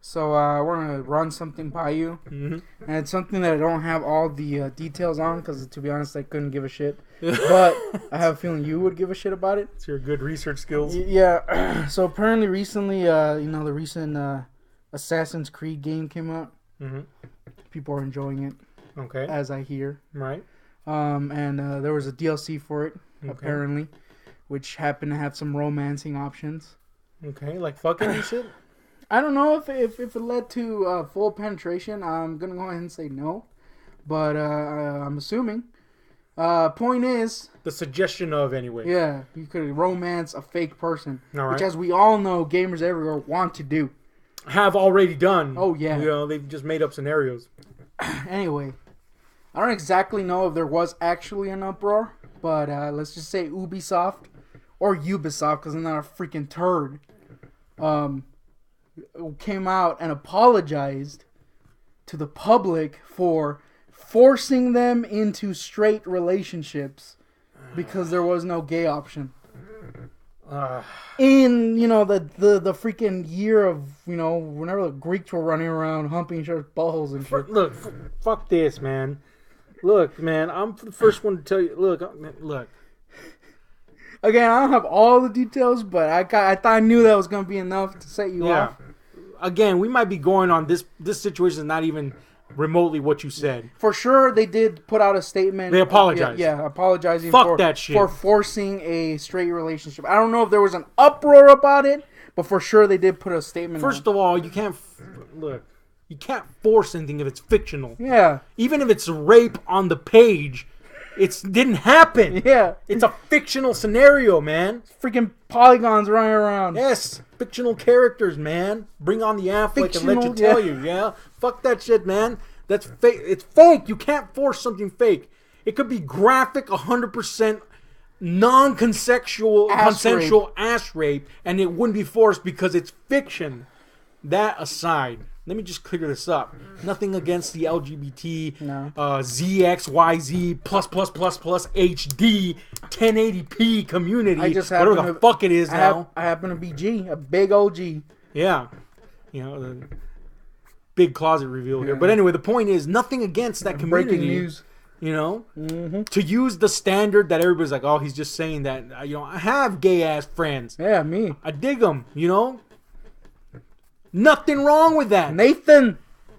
So I want to run something by you, and it's something that I don't have all the details on because, to be honest, I couldn't give a shit. But I have a feeling you would give a shit about it. It's your good research skills. Yeah. So apparently, recently, the recent Assassin's Creed game came out. Mm-hmm. People are enjoying it. Okay. As I hear. Right. And there was a DLC for it, apparently, which happened to have some romancing options. Okay, like fucking and shit? I don't know if it led to full penetration. I'm going to go ahead and say no. But I'm assuming. Point is... The suggestion of, anyway. Yeah, you could romance a fake person. All right. Which, as we all know, gamers everywhere want to do. Have already done. Oh, yeah. You know, they've just made up scenarios. Anyway, I don't exactly know if there was actually an uproar. But let's just say Ubisoft. Or Ubisoft, because I'm not a freaking turd. Came out and apologized to the public for forcing them into straight relationships because there was no gay option. In, the freaking year of, whenever the Greeks were running around humping each other's balls and shit. Look, fuck this, man. Look, man, I'm the first one to tell you. Look. Again, I don't have all the details, but I thought I knew that was going to be enough to set you off. Again, we might be going on this situation is not even remotely what you said. For sure, they did put out a statement. They apologized. Yeah, apologizing that shit. For forcing a straight relationship. I don't know if there was an uproar about it, but for sure they did put a statement. First of all, you can't force anything if it's fictional. Yeah. Even if it's rape on the page, it didn't happen. Yeah. It's a fictional scenario, man. Freaking polygons running around. Yes. Fictional characters, man. Bring on the Affleck and let you tell you, yeah? Fuck that shit, man. That's fake. It's fake. You can't force something fake. It could be graphic, 100% non-consensual ass rape, and it wouldn't be forced because it's fiction. That aside, let me just clear this up. Nothing against the LGBT, ZXYZ plus HD 1080p community. Whatever the fuck it is now. I happen to be G, a big OG. Yeah. The big closet reveal here. But anyway, the point is, nothing against that community. Breaking news. To use the standard that everybody's like, oh, he's just saying that. I have gay ass friends. Yeah, me. I dig them. Nothing wrong with that, Nathan.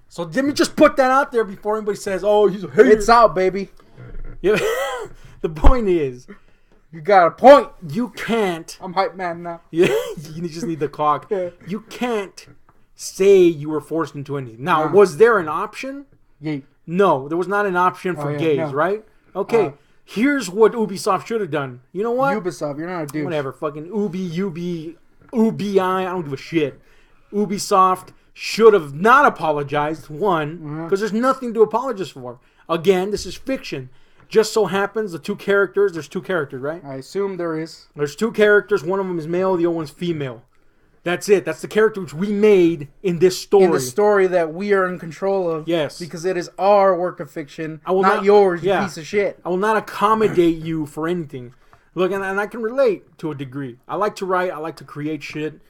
So let me just put that out there before anybody says, "Oh, he's a hater." It's out, baby. Yeah. The point is, you got a point. You can't. I'm hype man now. Yeah, you just need the clock. Yeah. You can't say you were forced into anything. Now, was there an option? Yeah. No, there was not an option for gays, right? Okay. Here's what Ubisoft should have done. You know what? Ubisoft, you're not a dude. Whatever, fucking Ubi, I don't give a shit. Ubisoft should have not apologized, one, because there's nothing to apologize for. Again, this is fiction. Just so happens there's two characters, right? I assume there is. There's two characters, one of them is male, the other one's female. That's it. That's the character which we made in this story. In the story that we are in control of. Yes. Because it is our work of fiction, not yours, you piece of shit. I will not accommodate you for anything. Look, and I can relate to a degree. I like to write, I like to create shit.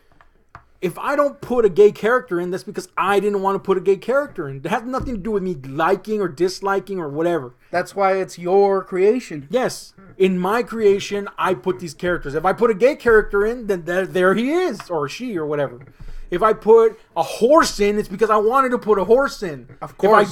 If I don't put a gay character in, that's because I didn't want to put a gay character in. It has nothing to do with me liking or disliking or whatever. That's why it's your creation. Yes. In my creation, I put these characters. If I put a gay character in, then there he is, or she, or whatever. If I put a horse in, it's because I wanted to put a horse in. Of course.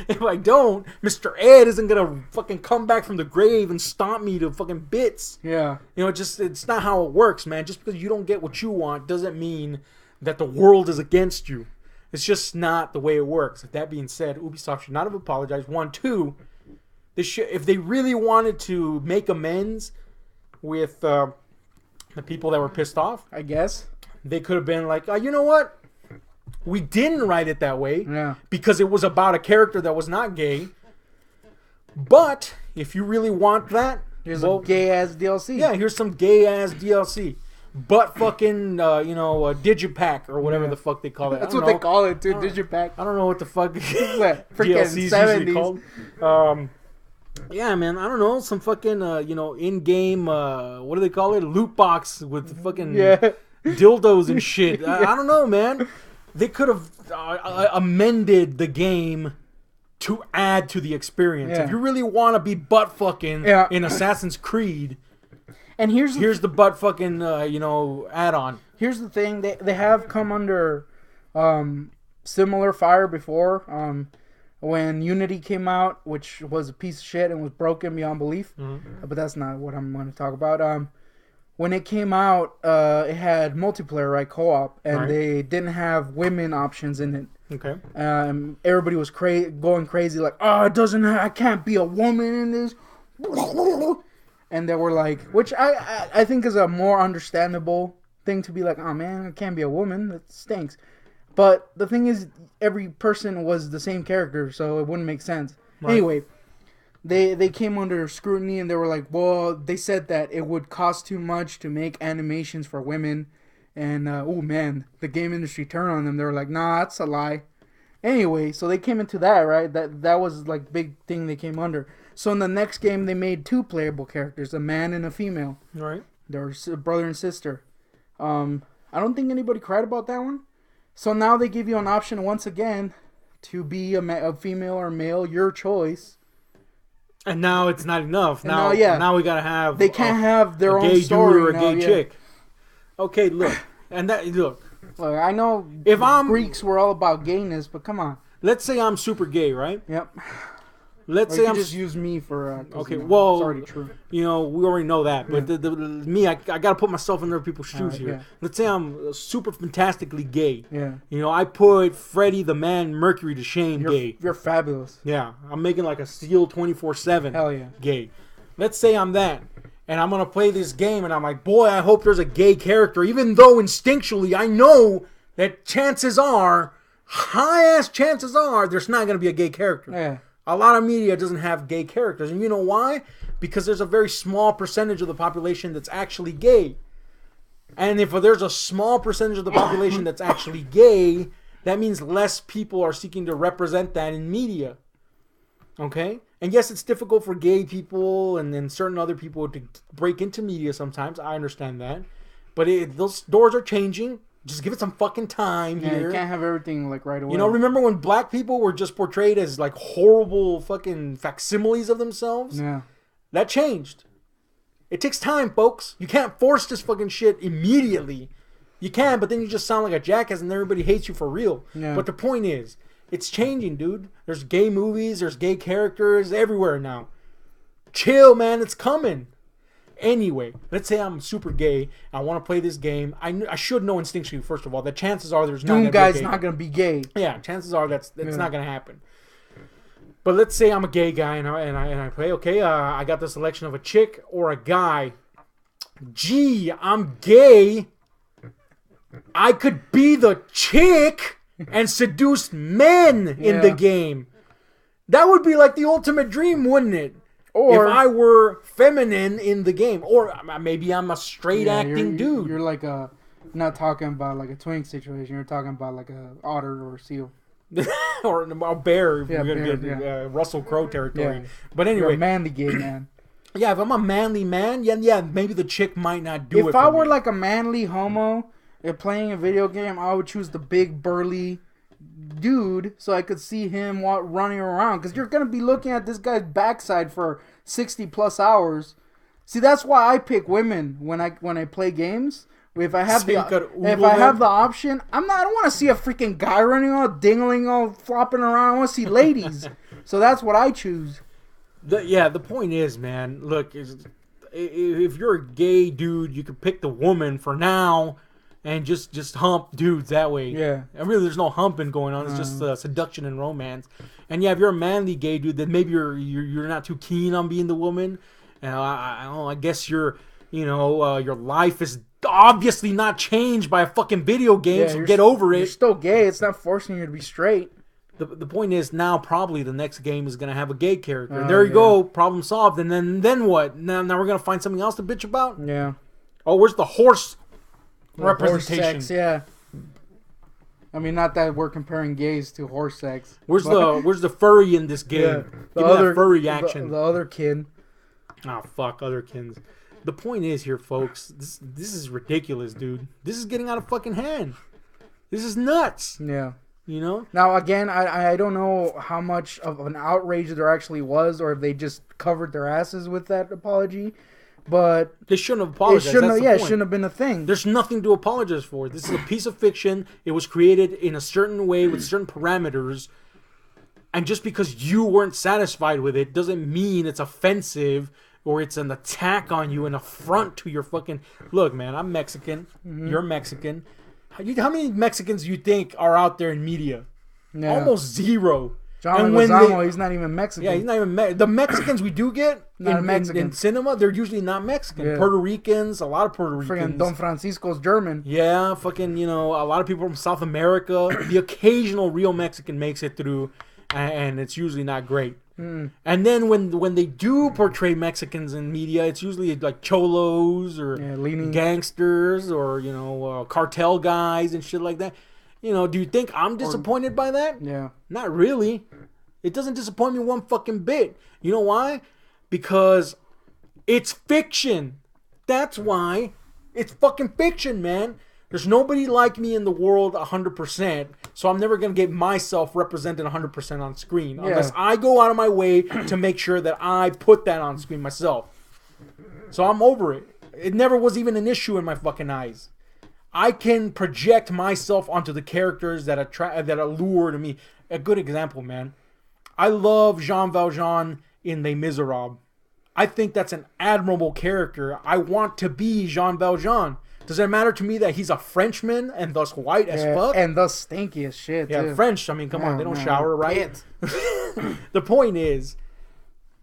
If I don't, Mr. Ed isn't gonna fucking come back from the grave and stomp me to fucking bits. Yeah. It's not how it works, man. Just because you don't get what you want doesn't mean that the world is against you. It's just not the way it works. That being said, Ubisoft should not have apologized. 1, 2, if they really wanted to make amends with the people that were pissed off, I guess they could have been like, you know what? We didn't write it that way because it was about a character that was not gay. But if you really want that, here's a gay-ass DLC. Yeah, here's some gay-ass DLC. But fucking, Digipack or whatever the fuck they call it. That's what they call it, too, Digipack. I don't know what the fuck freaking DLC's 70s. usually called. Yeah, man, I don't know. Some fucking, in-game, what do they call it? Loot box with fucking... dildos and shit. I don't know, man. They could have amended the game to add to the experience. Yeah. If you really want to be butt fucking in Assassin's Creed, and here's the butt fucking add-on. Here's the thing: they have come under similar fire before. When Unity came out, which was a piece of shit and was broken beyond belief, but that's not what I'm going to talk about. When it came out, it had multiplayer, right, co-op, and they didn't have women options in it. Okay. Everybody was going crazy, like, oh, I can't be a woman in this. And they were like, which I think is a more understandable thing to be like, oh man, I can't be a woman. That stinks. But the thing is, every person was the same character, so it wouldn't make sense. Right. Anyway, they came under scrutiny, and they were like, well, they said that it would cost too much to make animations for women. And, oh man, the game industry turned on them. They were like, nah, that's a lie. Anyway, so they came into that, right? That was like big thing they came under. So in the next game, they made 2 playable characters, a man and a female. Right. They were brother and sister. I don't think anybody cried about that one. So now they give you an option once again to be a female or male, your choice. And now it's not enough. Now we gotta have. They can't have their own gay story dude or a gay chick. Okay, look, Look, I know if Greeks were all about gayness, but come on. Let's say I'm super gay, right? Yep. Let's say I'm just use me for. Okay, well, it's already true. We already know that, but me, I gotta put myself in other people's shoes here. Yeah. Let's say I'm super fantastically gay. Yeah. I put Freddie the Man Mercury to shame. Gay. You're fabulous. Yeah, I'm making like a Steel 24/7. Hell yeah. Gay. Let's say I'm that, and I'm gonna play this game, and I'm like, boy, I hope there's a gay character, even though instinctually I know that high ass chances are, there's not gonna be a gay character. Yeah. A lot of media doesn't have gay characters. And you know why? Because there's a very small percentage of the population that's actually gay. And if there's a small percentage of the population that's actually gay, that means less people are seeking to represent that in media. Okay? And yes, it's difficult for gay people and certain other people to break into media sometimes. I understand that. But those doors are changing. Just give it some fucking time here. You can't have everything like right away. Remember when black people were just portrayed as like horrible fucking facsimiles of themselves? Yeah. That changed. It takes time, folks. You can't force this fucking shit immediately. You can, but then you just sound like a jackass and everybody hates you for real. Yeah. But the point is, it's changing, dude. There's gay movies, there's gay characters everywhere now. Chill, man. It's coming. Anyway, let's say I'm super gay. I want to play this game. I should know instinctually, first of all, that chances are there's not. Doom guy's not gonna be gay. Yeah, chances are that's not gonna happen. But let's say I'm a gay guy and I play. Okay, I got the selection of a chick or a guy. Gee, I'm gay. I could be the chick and seduce men in the game. That would be like the ultimate dream, wouldn't it? Or if I were feminine in the game, or maybe I'm a straight acting dude. You're like not talking about like a twink situation. You're talking about like a otter or a seal, or a bear. If you're gonna get Russell Crowe territory. Yeah. But anyway, you're a manly gay man. Yeah, if I'm a manly man, yeah, maybe the chick might not do it. If I were like a manly homo playing a video game, I would choose the big burly dude so I could see him running around, because you're gonna be looking at this guy's backside for 60 plus hours. See, that's why I pick women when I play games. If I have the option, I don't want to see a freaking guy running all dingling, all flopping around. I want to see ladies. So that's what I choose. The point is, man, look, if you're a gay dude, you can pick the woman for now. And just hump dudes that way. Yeah. And really, there's no humping going on. It's just seduction and romance. And yeah, if you're a manly gay dude, then maybe you're not too keen on being the woman. And I guess your life is obviously not changed by a fucking video game. So get over it. You're still gay. It's not forcing you to be straight. The point is, now probably the next game is gonna have a gay character. There you go. Problem solved. And then what? Now we're gonna find something else to bitch about. Yeah. Oh, where's the horse? Representation. Horse sex, yeah. I mean, not that we're comparing gays to horse sex. Where's the furry in this game? Yeah, Give me that furry action. The other kin. Oh fuck, other kins. The point is here, folks. This is ridiculous, dude. This is getting out of fucking hand. This is nuts. Yeah. You know? Now, again, I don't know how much of an outrage there actually was, or if they just covered their asses with that apology. But they shouldn't have apologized. It shouldn't have been a thing. There's nothing to apologize for. This is a piece of fiction. It was created in a certain way with certain parameters. And just because you weren't satisfied with it doesn't mean it's offensive or it's an attack on you, an affront to your fucking... Look, man, I'm Mexican. Mm-hmm. You're Mexican. How many Mexicans do you think are out there in media? Yeah. Almost zero. John Leguizamo, he's not even Mexican. Yeah, he's not even the Mexicans we do get in cinema, they're usually not Mexican. Yeah. Puerto Ricans, a lot of Puerto Ricans. Freaking Don Francisco's German. Yeah, fucking, a lot of people from South America. The occasional real Mexican makes it through, and it's usually not great. Mm. And then when they do portray Mexicans in media, it's usually like cholos or gangsters or, cartel guys and shit like that. Do you think I'm disappointed by that? Yeah. Not really. It doesn't disappoint me one fucking bit. You know why? Because it's fiction. That's why. It's fucking fiction, man. There's nobody like me in the world 100%, so I'm never going to get myself represented 100% on screen. Yeah. Unless I go out of my way to make sure that I put that on screen myself. So I'm over it. It never was even an issue in my fucking eyes. I can project myself onto the characters that allure to me. A good example, man. I love Jean Valjean in Les Miserables. I think that's an admirable character. I want to be Jean Valjean. Does it matter to me that he's a Frenchman and thus white as fuck? And thus stinky as shit, Yeah, too. French, I mean, come on, they don't shower, right? The point is,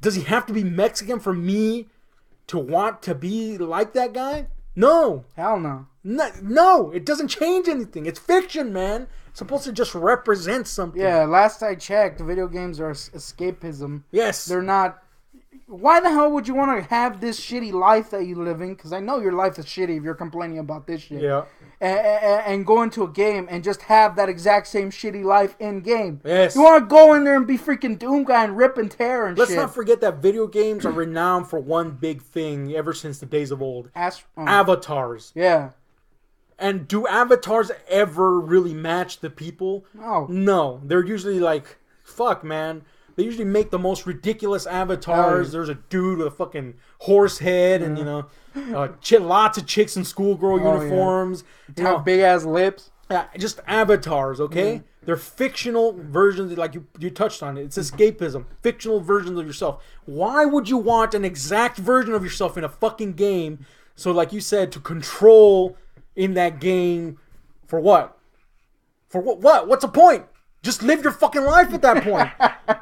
does he have to be Mexican for me to want to be like that guy? No. Hell no. No, it doesn't change anything. It's fiction, man. It's supposed to just represent something. Yeah, last I checked, video games are escapism. Yes. They're not... Why the hell would you want to have this shitty life that you live in? Because I know your life is shitty if you're complaining about this shit. Yeah. And go into a game and just have that exact same shitty life in game. Yes. You want to go in there and be freaking Doom guy and rip and tear and Let's shit. not forget that video games are renowned for one big thing ever since the days of old. Avatars. Yeah. And do avatars ever really match the people? No. No. They're usually like, fuck, man. They usually make the most ridiculous avatars. There's a dude with a fucking horse head and, lots of chicks in schoolgirl uniforms. Yeah. Big ass lips. Yeah, just avatars, okay? Yeah. They're fictional versions, like you touched on it. It's escapism. Fictional versions of yourself. Why would you want an exact version of yourself in a fucking game? So, like you said, to control in that game for what? For what? What's the point? Just live your fucking life at that point.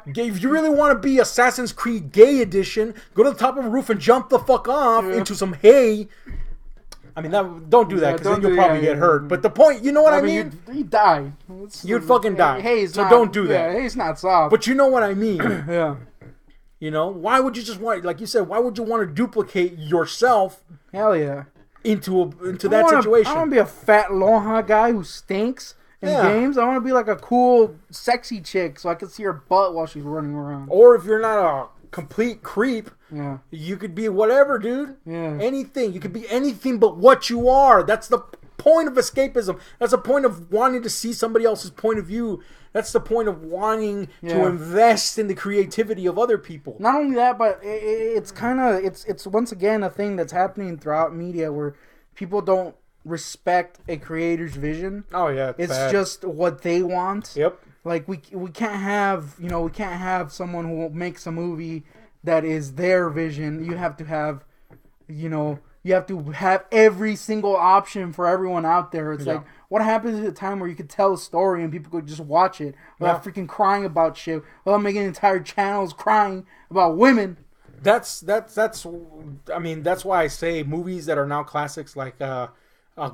If you really want to be Assassin's Creed Gay Edition, go to the top of a roof and jump the fuck off into some hay. I mean, don't do that because then you'll probably get hurt. But the point, you know what I mean? You'd die. You'd fucking die. Don't do that. Hay's not soft. But you know what I mean? Yeah. Why would you just want, like you said, why would you want to duplicate yourself? Hell yeah. Into that situation? I want to be a fat lonja guy who stinks. In games, I want to be like a cool, sexy chick so I can see her butt while she's running around. Or if you're not a complete creep, yeah, you could be whatever, dude. Yeah. Anything. You could be anything but what you are. That's the point of escapism. That's the point of wanting to see somebody else's point of view. That's the point of wanting to invest in the creativity of other people. Not only that, but it's kind of, it's once again a thing that's happening throughout media where people don't respect a creator's vision. Oh yeah, it's just what they want. Yep. Like we can't have someone who makes a movie that is their vision. You have to have every single option for everyone out there. It's like, what happens at a time where you could tell a story and people could just watch it without freaking crying about shit, without making entire channels crying about women? That's I mean, that's why I say movies that are now classics, like a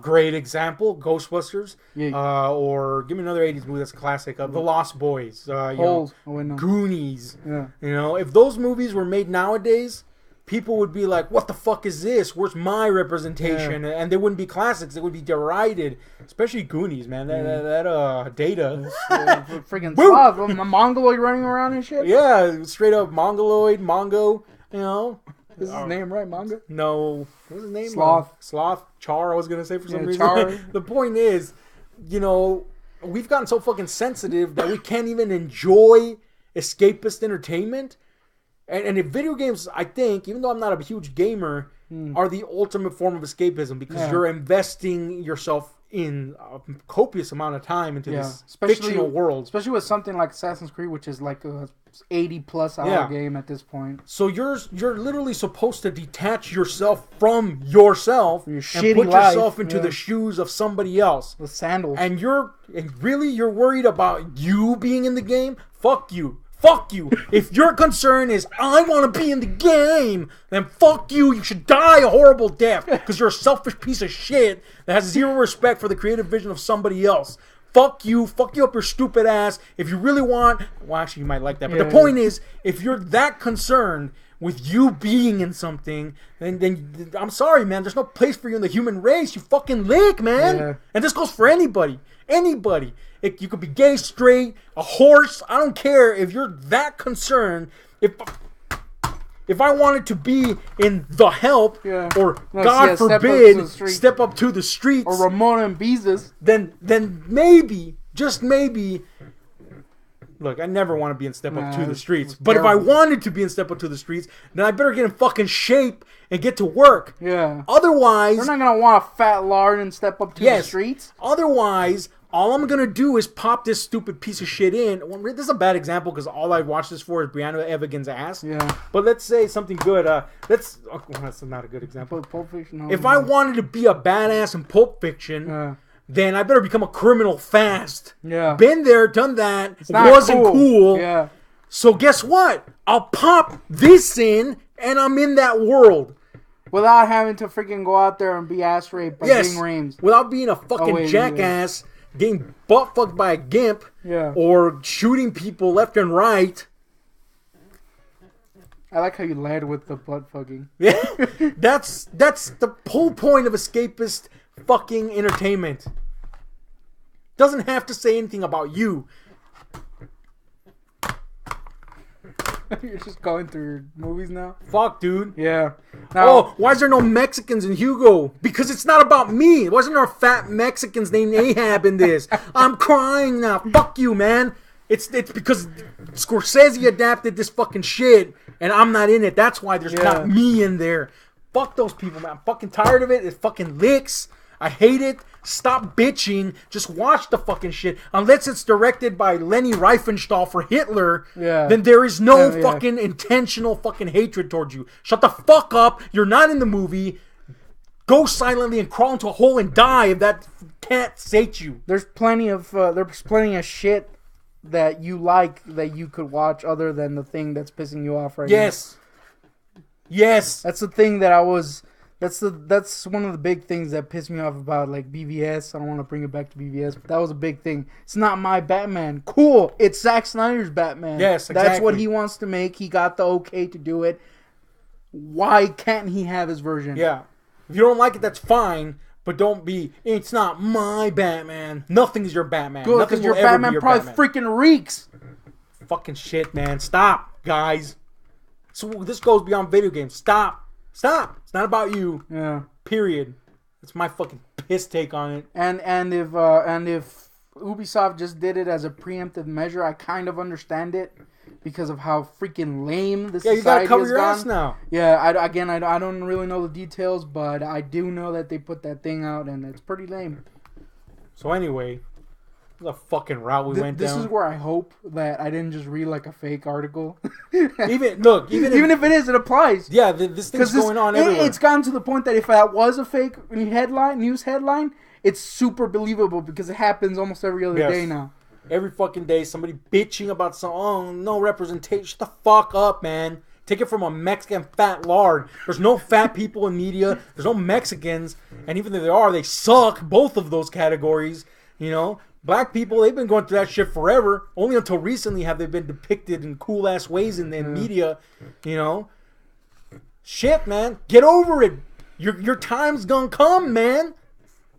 great example, Ghostbusters, or give me another 80s movie that's a classic, The Lost Boys, Goonies. Yeah. If those movies were made nowadays, people would be like, what the fuck is this? Where's my representation? Yeah. And they wouldn't be classics. They would be derided. Especially Goonies, man. That Data. Freaking soft. Mongoloid running around and shit. Yeah, straight up Mongoloid, Mongo, Is his name right, manga? No. What's his name? Sloth. Sloth. Char, I was going to say for some reason. Char. The point is, you know, we've gotten so fucking sensitive that we can't even enjoy escapist entertainment. And if video games, I think, even though I'm not a huge gamer, are the ultimate form of escapism because you're investing yourself in a copious amount of time into this fictional world. Especially with something like Assassin's Creed, which is like a 80+ hour game at this point. So you're literally supposed to detach yourself from yourself Your and put yourself into the shoes of somebody else. With sandals. And you're worried about you being in the game? Fuck you. Fuck you. If your concern is, I want to be in the game, then fuck you. You should die a horrible death because you're a selfish piece of shit that has zero respect for the creative vision of somebody else. Fuck you. Fuck you up your stupid ass. If you really want... Well, actually, you might like that. But the point is, if you're that concerned with you being in something, then I'm sorry, man. There's no place for you in the human race. You fucking lick, man. Yeah. And this goes for anybody. Anybody. You could be gay, straight, a horse. I don't care if you're that concerned. If I wanted to be in The Help, or God forbid, step up to the streets, or Ramona and Beezus, then maybe, just maybe. Look, I never want to be in Step Up to the Streets. But if I wanted to be in Step Up to the Streets, then I better get in fucking shape and get to work. Yeah. Otherwise... They're not going to want a fat lard and Step Up to the Streets. Otherwise, all I'm going to do is pop this stupid piece of shit in. This is a bad example because all I watch this for is Brianna Evigan's ass. Yeah. But let's say something good. That's not a good example. Pulp Fiction. If I wanted to be a badass in Pulp Fiction... then I better become a criminal fast. Yeah. Been there, done that. It wasn't cool. Yeah. So guess what? I'll pop this in, and I'm in that world. Without having to freaking go out there and be ass raped by Ving Rhames. Without being a fucking jackass, getting butt fucked by a gimp, or shooting people left and right. I like how you led with the butt fucking. Yeah. That's the whole point of escapist fucking entertainment. Doesn't have to say anything about you. You're just going through your movies now? Fuck, dude. Yeah. Now, why is there no Mexicans in Hugo? Because it's not about me. Why isn't there fat Mexicans named Ahab in this? I'm crying now. Fuck you, man. It's because Scorsese adapted this fucking shit, and I'm not in it. That's why there's not me in there. Fuck those people, man. I'm fucking tired of it. It fucking licks. I hate it. Stop bitching. Just watch the fucking shit. Unless it's directed by Leni Riefenstahl for Hitler, then there is no fucking intentional fucking hatred towards you. Shut the fuck up. You're not in the movie. Go silently and crawl into a hole and die if that can't sate you. There's plenty of shit that you like that you could watch other than the thing that's pissing you off right now. Yes. That's the thing that that's one of the big things that pissed me off about like BVS. I don't want to bring it back to BVS, but that was a big thing. It's not my Batman. Cool. It's Zack Snyder's Batman. Yes, exactly. That's what he wants to make. He got the okay to do it. Why can't he have his version? Yeah. If you don't like it, that's fine. But don't be, it's not my Batman. Nothing's your Batman. Good, because your Batman probably freaking reeks. Fucking shit, man. Stop, guys. So this goes beyond video games. Stop. It's not about you. Yeah. Period. That's my fucking piss take on it. And if Ubisoft just did it as a preemptive measure, I kind of understand it. Because of how freaking lame this society has gone. Yeah, you gotta cover your ass now. Yeah, I don't really know the details, but I do know that they put that thing out, and it's pretty lame. So anyway, the fucking route we went down. This is where I hope that I didn't just read like a fake article. even if it is, it applies. Yeah, this thing's going on everywhere. It's gotten to the point that if that was a fake news headline, it's super believable because it happens almost every other day now. Every fucking day, somebody bitching about no representation. Shut the fuck up, man. Take it from a Mexican fat lard. There's no fat people in media. There's no Mexicans. And even if there are, they suck. Both of those categories. You know? Black people, they've been going through that shit forever. Only until recently have they been depicted in cool-ass ways in media. You know? Shit, man. Get over it. Your time's gonna come, man.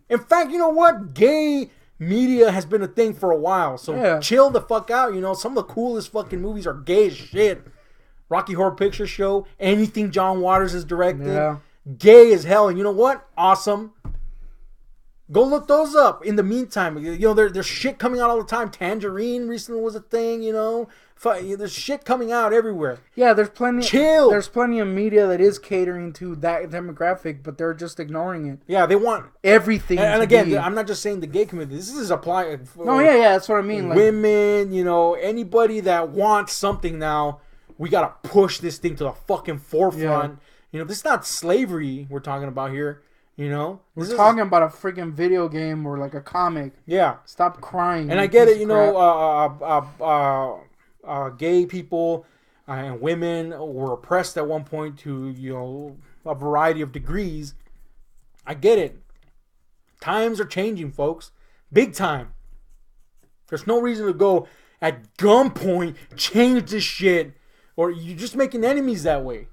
In fact, you know what? Gay media has been a thing for a while, so chill the fuck out. You know, some of the coolest fucking movies are gay as shit. Rocky Horror Picture Show, anything John Waters has directed. Yeah. Gay as hell. And you know what? Awesome. Go look those up. In the meantime, you know, there's shit coming out all the time. Tangerine recently was a thing, you know. There's shit coming out everywhere. Yeah, there's plenty. Chill. There's plenty of media that is catering to that demographic, but they're just ignoring it. Yeah, they want everything. And again, I'm not just saying the gay community. This is applying. No, yeah, that's what I mean. Like, women, you know, anybody that wants something now, we gotta push this thing to the fucking forefront. Yeah. You know, this is not slavery we're talking about here. You know, we're talking about a freaking video game or like a comic. Yeah, stop crying. And I get it. You know, gay people and women were oppressed at one point to, you know, a variety of degrees. I get it. Times are changing, folks. Big time. There's no reason to go at gunpoint, change this shit, or you're just making enemies that way.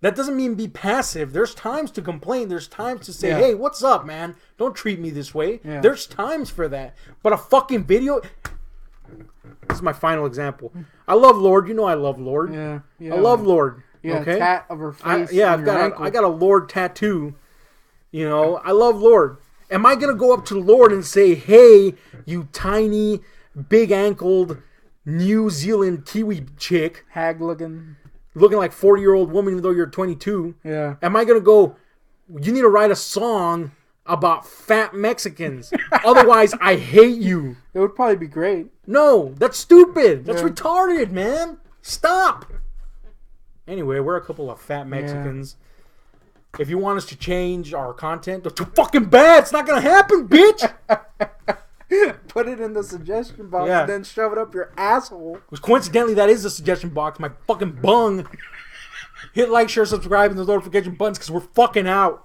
That doesn't mean be passive. There's times to complain. There's times to say, hey, what's up, man? Don't treat me this way. Yeah. There's times for that. But a fucking video... This is my final example. I love Lord. You know I love Lord. Yeah. I love Lord. Yeah, okay? Tat of her face. I got a Lord tattoo. You know, I love Lord. Am I going to go up to Lord and say, hey, you tiny, big-ankled New Zealand Kiwi chick. Hag looking like 40-year-old woman even though you're 22. Yeah. Am I going to go, you need to write a song about fat Mexicans. Otherwise, I hate you. It would probably be great. No, that's stupid. That's retarded, man. Stop. Anyway, we're a couple of fat Mexicans. Yeah. If you want us to change our content, too fucking bad. It's not going to happen, bitch. Put it in the suggestion box and then shove it up your asshole. Which coincidentally, that is the suggestion box. My fucking bung. Hit like, share, subscribe, and the notification buttons because we're fucking out.